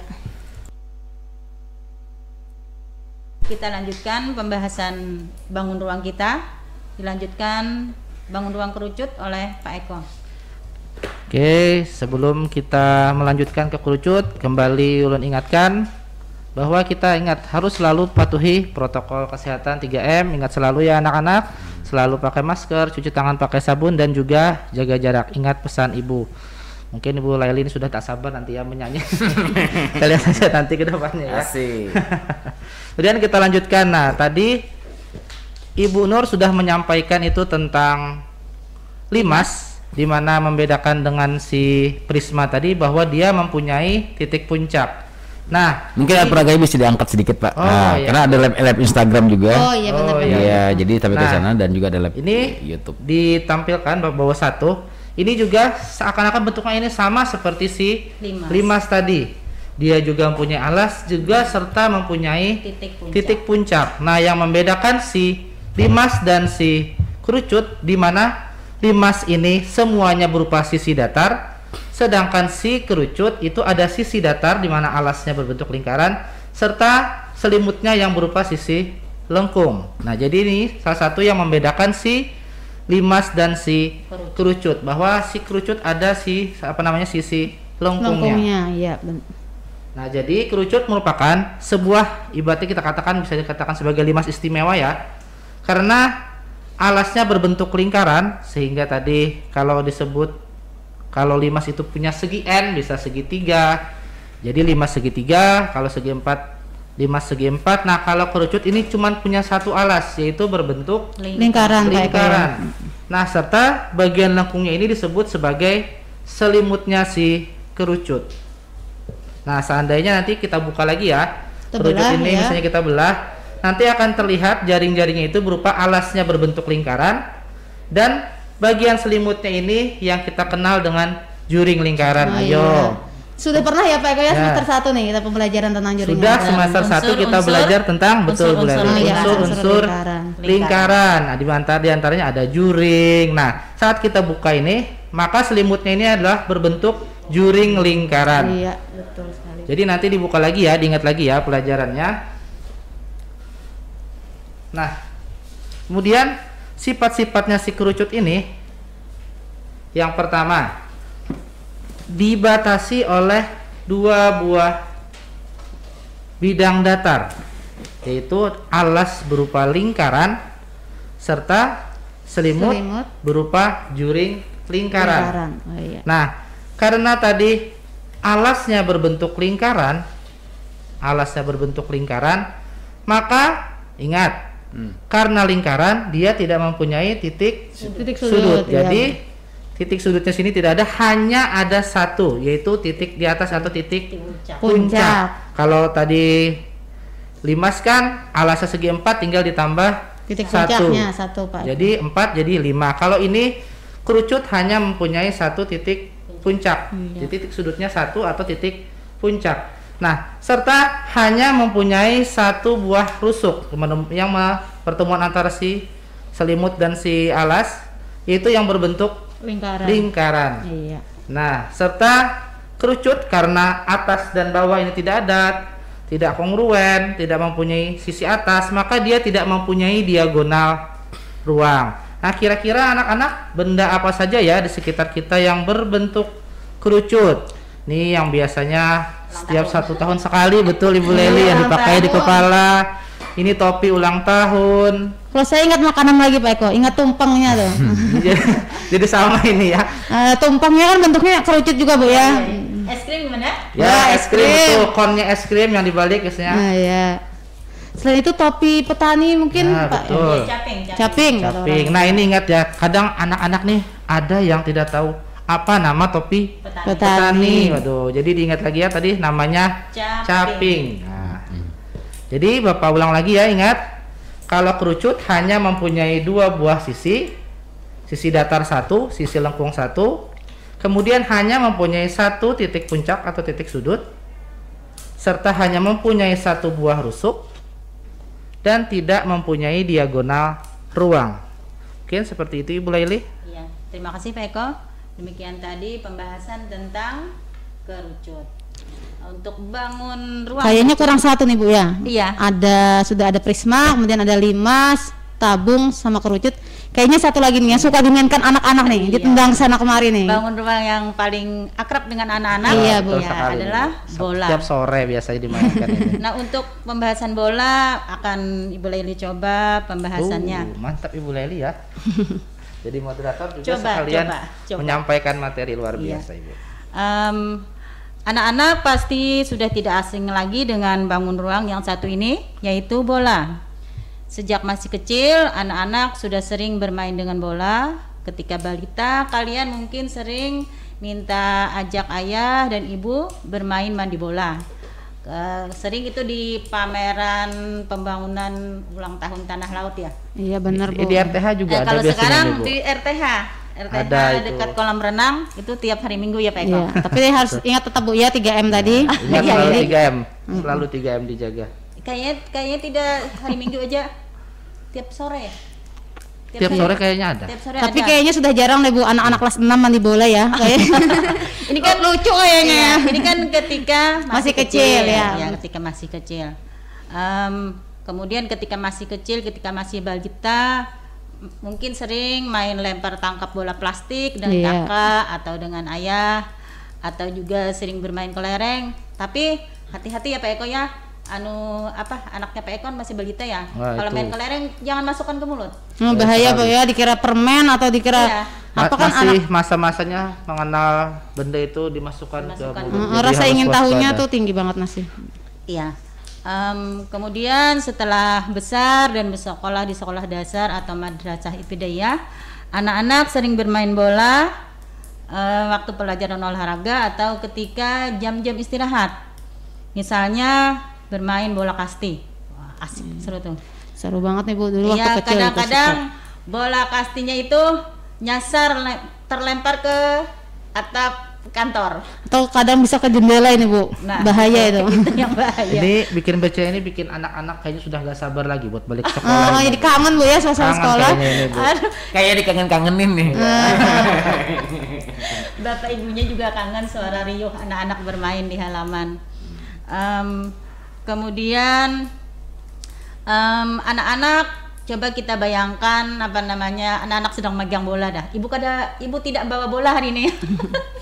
Kita lanjutkan pembahasan bangun ruang kita. Dilanjutkan bangun ruang kerucut oleh Pak Eko. Oke, sebelum kita melanjutkan ke kerucut, kembali ulun ingatkan bahwa kita ingat harus selalu patuhi protokol kesehatan 3M. Ingat selalu ya anak-anak, selalu pakai masker, cuci tangan pakai sabun, dan juga jaga jarak. Ingat pesan Ibu. Mungkin Ibu Laili ini sudah tak sabar nanti ya menyanyi. Kita lihat saja nanti ke depannya ya. Asik. Kemudian kita lanjutkan. Nah, tadi Ibu Nur sudah menyampaikan itu tentang limas, di mana membedakan dengan si prisma tadi bahwa dia mempunyai titik puncak. Nah, mungkin peraganya bisa diangkat sedikit Pak. Karena ada lab Instagram juga. Oh iya benar-benar. Iya, jadi tapi ke sana dan juga ada lab ini YouTube. Ditampilkan bawah 1. Ini juga seakan-akan bentuknya ini sama seperti si limas tadi. Dia juga mempunyai alas juga serta mempunyai titik puncak. Nah, yang membedakan si limas dan si kerucut di mana limas ini semuanya berupa sisi datar, sedangkan si kerucut itu ada sisi datar di mana alasnya berbentuk lingkaran serta selimutnya yang berupa sisi lengkung. Nah, jadi ini salah satu yang membedakan si limas dan si kerucut, bahwa si kerucut ada sisi lengkungnya. Iya, Nah, jadi kerucut merupakan sebuah, ibaratnya kita katakan bisa dikatakan sebagai limas istimewa ya. karena alasnya berbentuk lingkaran, sehingga tadi kalau disebut kalau limas itu punya segi N bisa segitiga. Jadi limas segitiga, kalau segi 4 limas segi 4. Nah, kalau kerucut ini cuma punya satu alas, yaitu berbentuk Lingkaran. lingkaran. Nah, serta bagian lengkungnya ini disebut sebagai selimutnya si kerucut. Nah, seandainya nanti kita buka lagi ya, kerucut ini ya. misalnya kita belah, nanti akan terlihat jaring-jaringnya itu berupa alasnya berbentuk lingkaran, dan bagian selimutnya ini yang kita kenal dengan juring lingkaran. Ayo. Iya. Sudah pernah ya Pak Eko ya, Ya. semester 1 nih kita pembelajaran tentang juring Sudah lingkaran. semester 1 kita Unsur-unsur- belajar tentang betul unsur-unsur unsur-unsur lingkaran. lingkaran. Nah, di antaranya ada juring. Nah, saat kita buka ini, maka selimutnya ini adalah berbentuk juring lingkaran. Iya, betul sekali. Jadi nanti dibuka lagi ya, diingat lagi ya pelajarannya. Nah, kemudian sifat-sifatnya si kerucut ini, yang pertama, dibatasi oleh 2 buah bidang datar, yaitu alas berupa lingkaran serta selimut berupa juring lingkaran. Oh, iya. Nah, karena tadi alasnya berbentuk lingkaran, maka ingat, karena lingkaran dia tidak mempunyai titik sudut. Iya. Jadi titik sudutnya sini tidak ada, hanya ada satu, yaitu titik di atas atau titik puncak. Kalau tadi limas kan alasnya segi 4, tinggal ditambah Titik 1. puncaknya 1 Pak. Jadi 4 jadi 5. Kalau ini kerucut hanya mempunyai satu titik puncak. Titik sudutnya 1 atau titik puncak. Nah, serta hanya mempunyai satu buah rusuk yang pertemuan antara si selimut dan si alas, yaitu yang berbentuk lingkaran. Iya. Nah, serta kerucut karena atas dan bawah ini tidak kongruen, tidak mempunyai sisi atas, maka dia tidak mempunyai diagonal ruang. Nah, kira-kira anak-anak, benda apa saja ya di sekitar kita yang berbentuk kerucut? Nih yang biasanya setiap 1 tahun sekali, betul Ibu Leli, yang dipakai di kepala. Ini topi ulang tahun. Kalau saya ingat makanan lagi Pak Eko, ingat tumpengnya tuh. Jadi sama ini ya. Tumpengnya kan bentuknya kerucut juga Bu ya. Es krim gimana? Ya, es krim itu konnya es krim yang dibalik biasanya. Nah, ya. Selain itu topi petani mungkin Nah, Pak. betul. Caping. Caping. Nah, ini ingat ya, kadang anak-anak nih ada yang tidak tahu apa nama topi petani. Waduh, jadi diingat lagi ya tadi namanya caping. Nah, jadi Bapak ulang lagi ya, ingat. Kalau kerucut hanya mempunyai 2 buah sisi datar 1, sisi lengkung 1, kemudian hanya mempunyai 1 titik puncak atau titik sudut, serta hanya mempunyai 1 buah rusuk, dan tidak mempunyai diagonal ruang. Mungkin seperti itu Ibu Laili. Iya, terima kasih Pak Eko. Demikian tadi pembahasan tentang kerucut. Untuk bangun ruang. Kayaknya kurang 1 nih Bu ya. Iya. Sudah ada prisma, kemudian ada limas, tabung sama kerucut. Kayaknya 1 lagi nih yang suka dimainkan anak-anak nih, ditendang sana kemari nih. Bangun ruang yang paling akrab dengan anak-anak Iya, Bu. Betul ya, sekali, adalah Bu. bola. Setiap sore biasanya dimainkan ini. Nah, untuk pembahasan bola akan Ibu Laili coba pembahasannya. Mantap Ibu Laili ya. Jadi moderator juga Coba, sekalian coba. menyampaikan materi luar Iya. biasa Ibu. Anak-anak pasti sudah tidak asing lagi dengan bangun ruang yang satu ini, yaitu bola. Sejak masih kecil, anak-anak sudah sering bermain dengan bola. Ketika balita, kalian mungkin sering minta ajak ayah dan ibu bermain mandi bola. Sering itu di pameran pembangunan ulang tahun Tanah Laut ya. Iya benar Bu. Di RTH juga ada Kalau biasanya sekarang nih, Bu. di RTH Ada itu. dekat kolam renang itu tiap hari Minggu ya Pak Eko. Iya, tapi harus ingat tetap Bu ya 3M tadi. Ingat Iya, selalu iya. 3M. Selalu 3M dijaga. Kayaknya tidak hari Minggu aja, tiap sore ya. Tiap sore kayaknya ada. Tiap sore Tapi ada. kayaknya sudah jarang deh Bu anak-anak kelas 6 mandi bola ya. Ini kan lucu kayaknya. Iya, ini kan ketika Masih kecil, ya. ketika masih kecil. Kemudian ketika masih kecil, ketika masih balita, mungkin sering main lempar tangkap bola plastik dengan Iya. kakak atau dengan ayah, atau juga sering bermain kelereng. Tapi hati-hati ya Pak Eko ya, anaknya Pak Ekon masih balita ya. Wah, Kalau itu. main kelereng jangan masukkan ke mulut. Bahaya Bu ya, dikira permen atau dikira Iya. apa kan Masih anak masa-masanya mengenal benda itu dimasukkan ke Dimasukkan. mulut. Jadi rasa harus ingin tahunya waspada. tuh tinggi banget masih. Iya. Kemudian setelah besar dan bersekolah di sekolah dasar atau madrasah ibtidaiyah, anak-anak sering bermain bola waktu pelajaran olahraga atau ketika jam-jam istirahat. Misalnya bermain bola kasti. Wah, asik, seru tuh. Seru banget nih Bu, dulu waktu Iya, kecil itu kadang-kadang suka. bola kastinya itu nyasar terlempar ke atap kantor. Atau kadang bisa ke jendela ini Bu. Nah, Bahaya itu. Itu yang bahaya. Ini bikin BC ini bikin anak-anak kayaknya sudah gak sabar lagi buat balik Oh, sekolah. jadi kangen Bu ya suasana Kangen sekolah. kayaknya ini, Bu. Aduh, Kayak dikangen-kangenin nih. bapak ibunya juga kangen suara riuh anak-anak bermain di halaman. Kemudian anak-anak coba kita bayangkan anak-anak sedang megang bola dah. Ibu tidak bawa bola hari ini.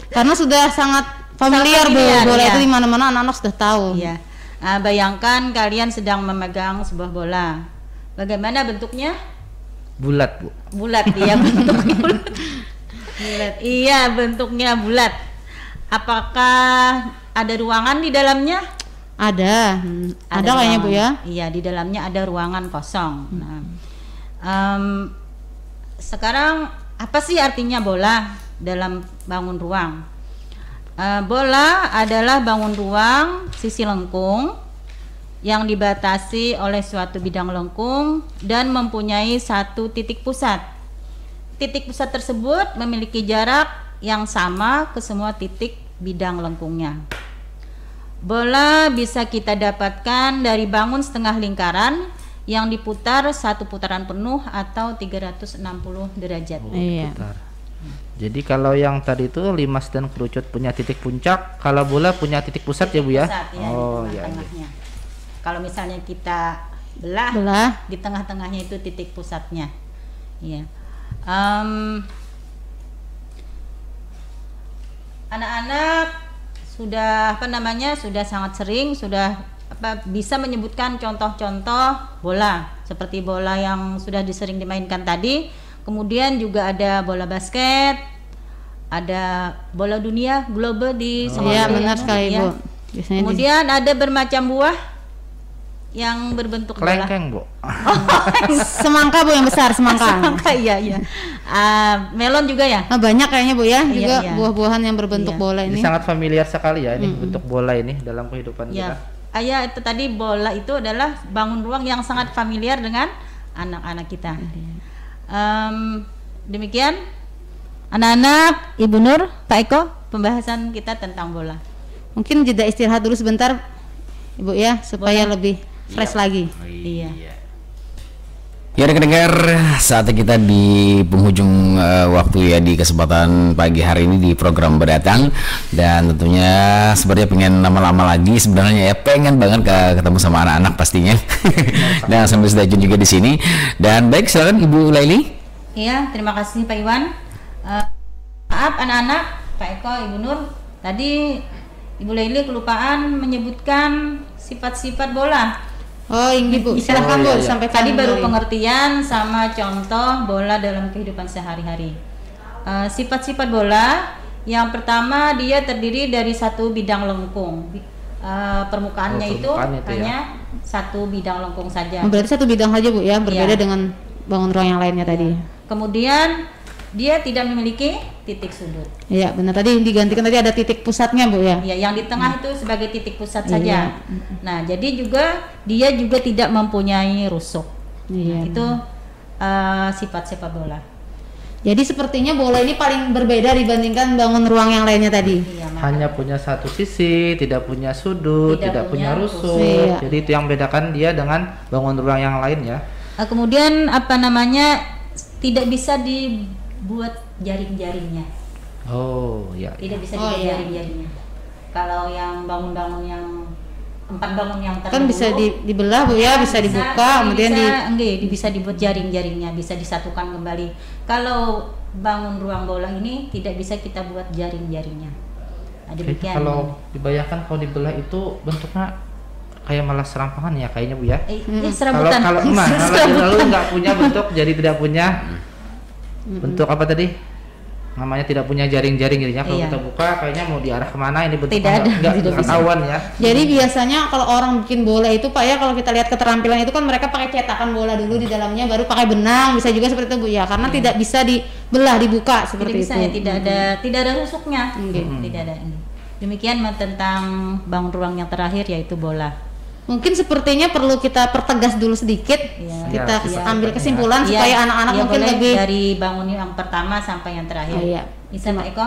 Karena sudah sangat familiar Bu, familiar, bola iya. itu di mana-mana anak-anak sudah tahu. Iya. Bayangkan kalian sedang memegang sebuah bola. Bagaimana bentuknya? Bulat, Bu. Bulat, iya bentuknya bulat. Bulat. Iya, bentuknya bulat. Apakah ada ruangan di dalamnya? Ada. Ada kayaknya Bu ya. Iya, di dalamnya ada ruangan kosong. Nah, sekarang apa sih artinya bola dalam bangun ruang? Bola adalah bangun ruang sisi lengkung yang dibatasi oleh suatu bidang lengkung dan mempunyai satu titik pusat. Titik pusat tersebut memiliki jarak yang sama ke semua titik bidang lengkungnya. Bola bisa kita dapatkan dari bangun setengah lingkaran yang diputar satu putaran penuh atau 360 derajat. Iya. Bentar. Jadi kalau yang tadi itu limas dan kerucut punya titik puncak, kalau bola punya titik pusat ya Bu ya? Pusat, ya, Oh di ya. tengah-tengahnya. Kalau misalnya kita belah, di tengah-tengahnya itu titik pusatnya. Iya. Anak-anak sudah sangat sering bisa menyebutkan contoh-contoh bola seperti bola yang sudah sering dimainkan tadi. Kemudian juga ada bola basket, ada bola dunia globe di Iya, benar sekali ya. Bu. Biasanya Kemudian ada bermacam buah yang berbentuk bola. Kelengkeng, Bu. semangka Bu yang besar, semangka. Semangka, iya. Melon juga ya? Nah, banyak kayaknya Bu ya, Iya, juga iya. buah-buahan yang berbentuk Iya. bola Ini ini. sangat familiar sekali ya ini bentuk bola ini dalam kehidupan kita. Ya. Ya, itu tadi bola itu adalah bangun ruang yang sangat familiar dengan anak-anak kita. Demikian anak-anak, Ibu Nur, Pak Eko, pembahasan kita tentang bola. Mungkin jeda istirahat dulu sebentar Ibu ya, supaya lebih fresh lagi. Iya. Ya dengar saatnya kita di penghujung waktu ya di kesempatan pagi hari ini di program Berdatang, dan tentunya sebenarnya pengen lama-lama lagi sebenarnya ya, pengen banget ketemu sama anak-anak pastinya. Dan sambil stay tune juga di sini. Dan baik, silakan Ibu Laili. Iya, terima kasih Pak Iwan. Maaf anak-anak, Pak Eko, Ibu Nur, tadi Ibu Laili kelupaan menyebutkan sifat-sifat bola. Oh ini Bu, silahkan Bu, sampaikan. Tadi baru kembali. pengertian sama contoh bola dalam kehidupan sehari-hari. Sifat-sifat bola, yang pertama dia terdiri dari satu bidang lengkung. Permukaannya itu permukaan itu ya. hanya satu bidang lengkung saja. Berarti satu bidang saja Bu ya, berbeda Iya. dengan bangun ruang yang lainnya tadi. Kemudian dia tidak memiliki titik sudut. Iya benar, tadi digantikan tadi ada titik pusatnya Bu ya. Ya, yang di tengah itu sebagai titik pusat Iya. saja. Nah, jadi dia juga tidak mempunyai rusuk. Iya. Itu sifat sepak bola. Jadi sepertinya bola ini paling berbeda dibandingkan bangun ruang yang lainnya tadi. Iya, Hanya punya satu sisi, tidak punya sudut, Tidak tidak punya punya rusuk. Iya. Jadi itu yang bedakan dia dengan bangun ruang yang lain ya. Kemudian tidak bisa dibuat jaring-jaringnya. Oh ya. Tidak bisa Oh, dibuat iya. jaring-jaringnya. Kalau yang bangun-bangun yang empat bangun yang terdahulu Kan bisa dibelah Bu ya, bisa dibuka, kemudian bisa dibuat jaring-jaringnya, bisa disatukan kembali. Kalau bangun ruang bola ini tidak bisa kita buat jaring-jaringnya. Nah, Oke, demikian. kalau dibayangkan kalau dibelah itu bentuknya kayak malah serampangan ya kayaknya Bu ya. Serabutan. Kalau lalu nggak punya bentuk, jadi tidak punya bentuk apa tadi? Namanya tidak punya jaring-jaring jadinya kalau kita buka kayaknya mau diarah kemana ini bentuknya nggak ketahuan ya. Jadi biasanya kalau orang bikin bola itu Pak ya, kalau kita lihat keterampilan itu kan mereka pakai cetakan bola dulu di dalamnya, baru pakai benang, bisa juga seperti itu Bu ya, karena tidak bisa dibelah, dibuka seperti itu. Ya, tidak ada rusuknya. Tidak ada ini. Demikian tentang bangun ruang yang terakhir yaitu bola. Mungkin sepertinya perlu kita pertegas dulu sedikit, kita ambil kesimpulan supaya anak-anak mungkin lebih dari bangun yang pertama sampai yang terakhir. Bisa Pak Eko?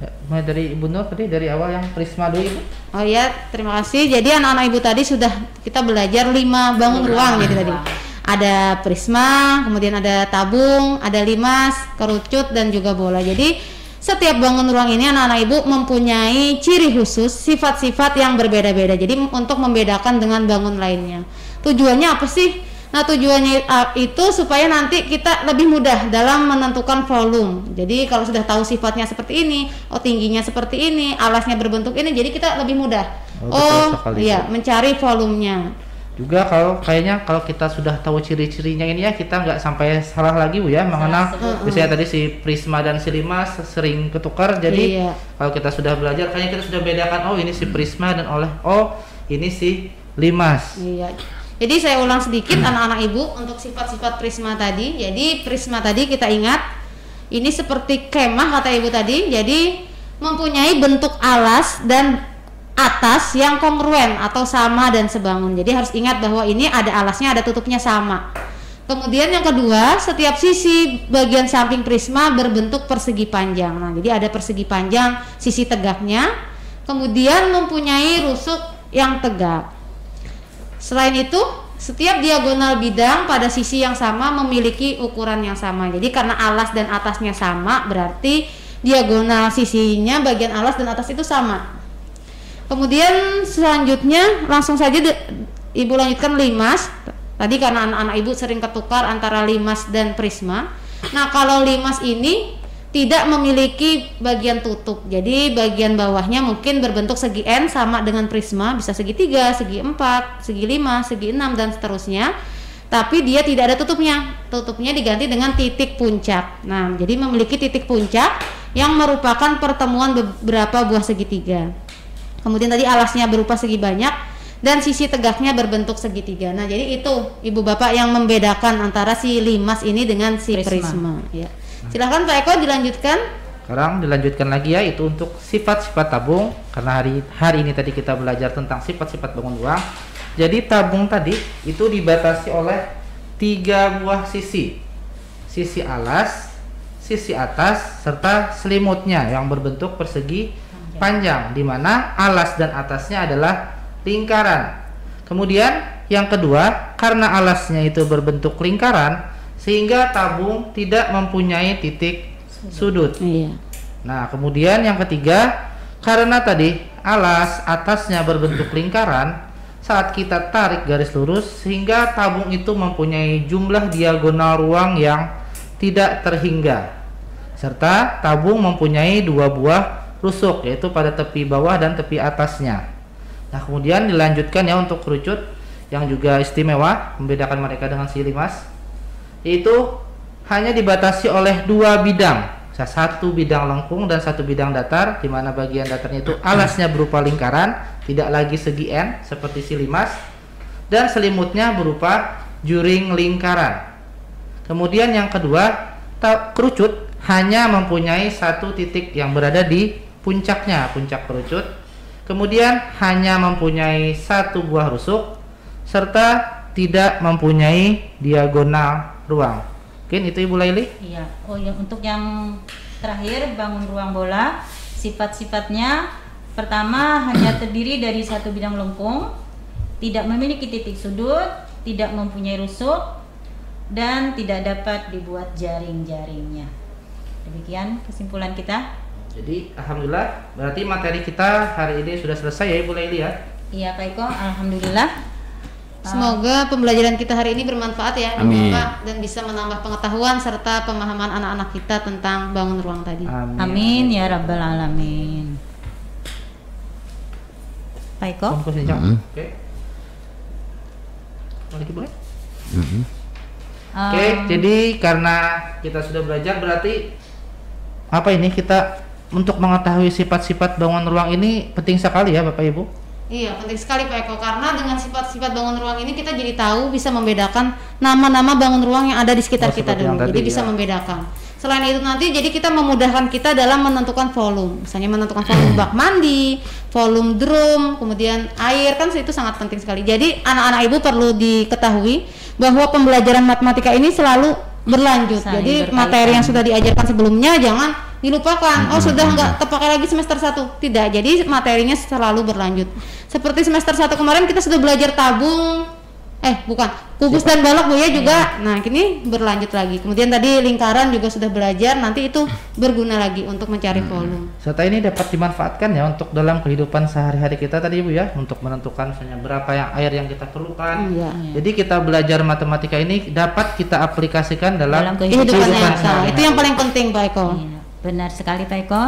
Ya, mulai dari Ibu Nur tadi, dari awal yang prisma dulu Ibu. Oh iya, terima kasih. Jadi anak-anak Ibu tadi sudah kita belajar 5 bangun ruang jadi tadi. Ada prisma, kemudian ada tabung, ada limas, kerucut dan juga bola. Jadi setiap bangun ruang ini anak-anak Ibu mempunyai ciri khusus, sifat-sifat yang berbeda-beda. Jadi untuk membedakan dengan bangun lainnya. Tujuannya apa sih? Nah, tujuannya itu supaya nanti kita lebih mudah dalam menentukan volume. Jadi kalau sudah tahu sifatnya seperti ini, tingginya seperti ini, alasnya berbentuk ini, jadi kita lebih mudah. Mencari volumenya. Juga kalau kita sudah tahu ciri-cirinya ini ya, kita nggak sampai salah lagi Bu ya mengenal. Biasanya tadi si prisma dan si limas sering ketukar. Jadi kalau kita sudah belajar, kayaknya kita sudah bedakan, ini si prisma dan ini si limas. Jadi saya ulang sedikit anak-anak Ibu untuk sifat-sifat prisma tadi. Jadi prisma tadi kita ingat ini seperti kemah kata Ibu tadi. Jadi mempunyai bentuk alas dan atas yang kongruen atau sama dan sebangun. Jadi harus ingat bahwa ini ada alasnya, ada tutupnya sama. Kemudian yang kedua, setiap sisi bagian samping prisma berbentuk persegi panjang. Nah, jadi ada persegi panjang sisi tegaknya, kemudian mempunyai rusuk yang tegak. Selain itu, setiap diagonal bidang pada sisi yang sama memiliki ukuran yang sama. Jadi karena alas dan atasnya sama, berarti diagonal sisinya bagian alas dan atas itu sama. Kemudian selanjutnya langsung saja Ibu lanjutkan limas. Tadi karena anak-anak Ibu sering ketukar antara limas dan prisma. Nah, kalau limas ini tidak memiliki bagian tutup. Jadi bagian bawahnya mungkin berbentuk segi N sama dengan prisma, bisa segi 3, segi 4, segi 5, segi 6 dan seterusnya. Tapi dia tidak ada tutupnya. Tutupnya diganti dengan titik puncak. Nah, jadi memiliki titik puncak yang merupakan pertemuan beberapa buah segitiga. Kemudian tadi alasnya berupa segi banyak dan sisi tegaknya berbentuk segitiga. Nah, jadi itu Ibu Bapak yang membedakan antara si limas ini dengan si prisma. Ya. Silahkan Pak Eko dilanjutkan. Sekarang dilanjutkan lagi ya, itu untuk sifat-sifat tabung. Karena hari ini tadi kita belajar tentang sifat-sifat bangun ruang. Jadi tabung tadi itu dibatasi oleh 3 buah sisi. Sisi alas, sisi atas, serta selimutnya yang berbentuk persegi panjang, di mana alas dan atasnya adalah lingkaran. Kemudian yang kedua, karena alasnya itu berbentuk lingkaran sehingga tabung tidak mempunyai titik sudut. Nah, kemudian yang ketiga, karena tadi alas atasnya berbentuk lingkaran, saat kita tarik garis lurus sehingga tabung itu mempunyai jumlah diagonal ruang yang tidak terhingga, serta tabung mempunyai 2 buah rusuk, yaitu pada tepi bawah dan tepi atasnya. Nah, kemudian dilanjutkan ya untuk kerucut yang juga istimewa membedakan mereka dengan si limas, yaitu hanya dibatasi oleh 2 bidang, satu bidang lengkung dan satu bidang datar, di mana bagian datarnya itu alasnya berupa lingkaran, tidak lagi segi N seperti si limas, dan selimutnya berupa juring lingkaran. Kemudian yang kedua, kerucut hanya mempunyai 1 titik yang berada di puncaknya, puncak kerucut. Kemudian hanya mempunyai 1 buah rusuk serta tidak mempunyai diagonal ruang. Mungkin itu Ibu Laili? Iya. Untuk yang terakhir bangun ruang bola, sifat-sifatnya pertama hanya terdiri dari 1 bidang lengkung, tidak memiliki titik sudut, tidak mempunyai rusuk, dan tidak dapat dibuat jaring-jaringnya. Demikian kesimpulan kita. Jadi alhamdulillah berarti materi kita hari ini sudah selesai ya Ibu Laili ya. Iya Pak Eko, alhamdulillah. Semoga pembelajaran kita hari ini bermanfaat ya Amin. Bapak, dan bisa menambah pengetahuan serta pemahaman anak-anak kita tentang bangun ruang tadi. Amin ya rabbal alamin. Pak Eko. Oke. lagi boleh? Oke, jadi karena kita sudah belajar berarti apa ini kita untuk mengetahui sifat-sifat bangunan ruang ini penting sekali ya Bapak Ibu. Iya, penting sekali Pak Eko, karena dengan sifat-sifat bangun ruang ini kita jadi tahu bisa membedakan nama-nama bangun ruang yang ada di sekitar kita dulu. Jadi bisa membedakan. Selain itu nanti jadi kita memudahkan kita dalam menentukan volume. Misalnya menentukan volume bak mandi, volume drum, kemudian air, kan itu sangat penting sekali. Jadi anak-anak Ibu perlu diketahui bahwa pembelajaran matematika ini selalu berlanjut. Jadi materi yang sudah diajarkan sebelumnya jangan dilupakan. Oh, sudah nggak terpakai lagi semester 1. Tidak. Jadi materinya selalu berlanjut. Seperti semester 1 kemarin kita sudah belajar tabung, kubus dan balok Bu ya juga. Nah, ini berlanjut lagi. Kemudian tadi lingkaran juga sudah belajar, nanti itu berguna lagi untuk mencari volume. Serta ini dapat dimanfaatkan ya untuk dalam kehidupan sehari-hari kita tadi Bu ya, untuk menentukan misalnya berapa yang air yang kita perlukan. Jadi kita belajar matematika ini dapat kita aplikasikan dalam kehidupan nyata. Itu yang paling penting Pak Eko. Iya, benar sekali Pak Eko.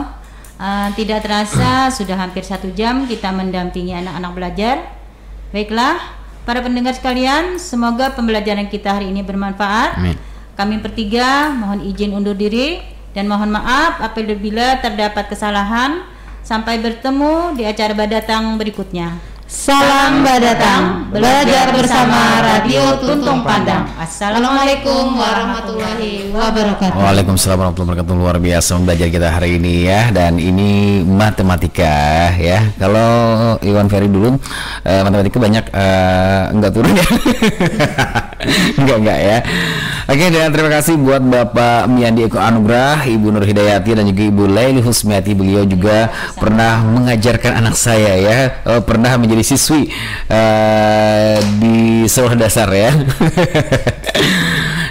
Tidak terasa sudah hampir 1 jam kita mendampingi anak-anak belajar. Baiklah, para pendengar sekalian, semoga pembelajaran kita hari ini bermanfaat. Amin. Kami bertiga mohon izin undur diri dan mohon maaf apabila terdapat kesalahan. Sampai bertemu di acara Badatang berikutnya. Salam Badatang, belajar bersama Radio Tuntung Pandang. Assalamualaikum warahmatullahi wabarakatuh. Waalaikumsalam warahmatullahi wabarakatuh. Luar biasa belajar kita hari ini ya, dan ini matematika ya. Kalau Iwan Ferry dulu matematika banyak enggak turun ya. enggak ya. Oke, dan terima kasih buat Bapak Miandi Eko Anugrah, Ibu Nur Hidayati dan juga Ibu Laili Husmiati. Beliau juga pernah mengajarkan anak saya ya, pernah menjadi siswi di sekolah dasar ya.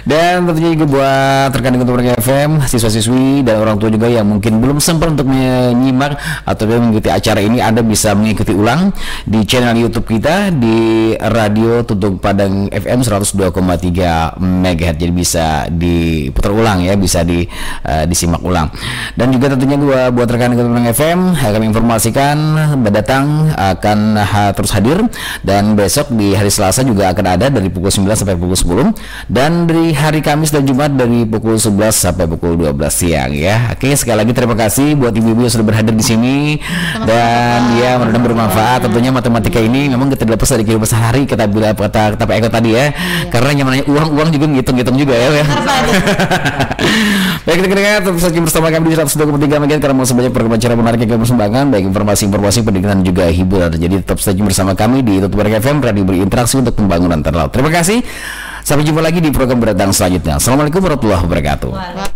Dan tentunya juga buat rekan Tuntung FM, siswa-siswi dan orang tua juga yang mungkin belum sempat untuk menyimak atau mengikuti acara ini, Anda bisa mengikuti ulang di channel YouTube kita di Radio Tuntung Padang FM 102,3 MHz. Jadi bisa diputar ulang ya, bisa disimak ulang. Dan juga tentunya buat rekan Tuntung FM, kami informasikan Badatang akan terus hadir, dan besok di hari Selasa juga akan ada dari pukul 9 sampai pukul 10, dan dari hari Kamis dan Jumat dari pukul 11 sampai pukul 12 siang ya. Oke, sekali lagi terima kasih buat ibu-ibu yang sudah berhadir di sini. Dan ya, mudah-mudahan bermanfaat. Tentunya matematika ini memang kita lepas dari kehidupan sehari, kata Pak Eko tadi ya. Karena yang namanya uang juga ngitung-ngitung juga ya. Baik, kita dengar tetap saja bersama kami di 102,3 MHz karena masih banyak program acara menarik yang kami persembahkan, baik informasi pendidikan dan juga hiburan. Jadi tetap saja bersama kami di Tuntung FM, radio berinteraksi untuk pembangunan tanah laut. Terima kasih. Sampai jumpa lagi di program Badatang selanjutnya. Assalamualaikum warahmatullahi wabarakatuh.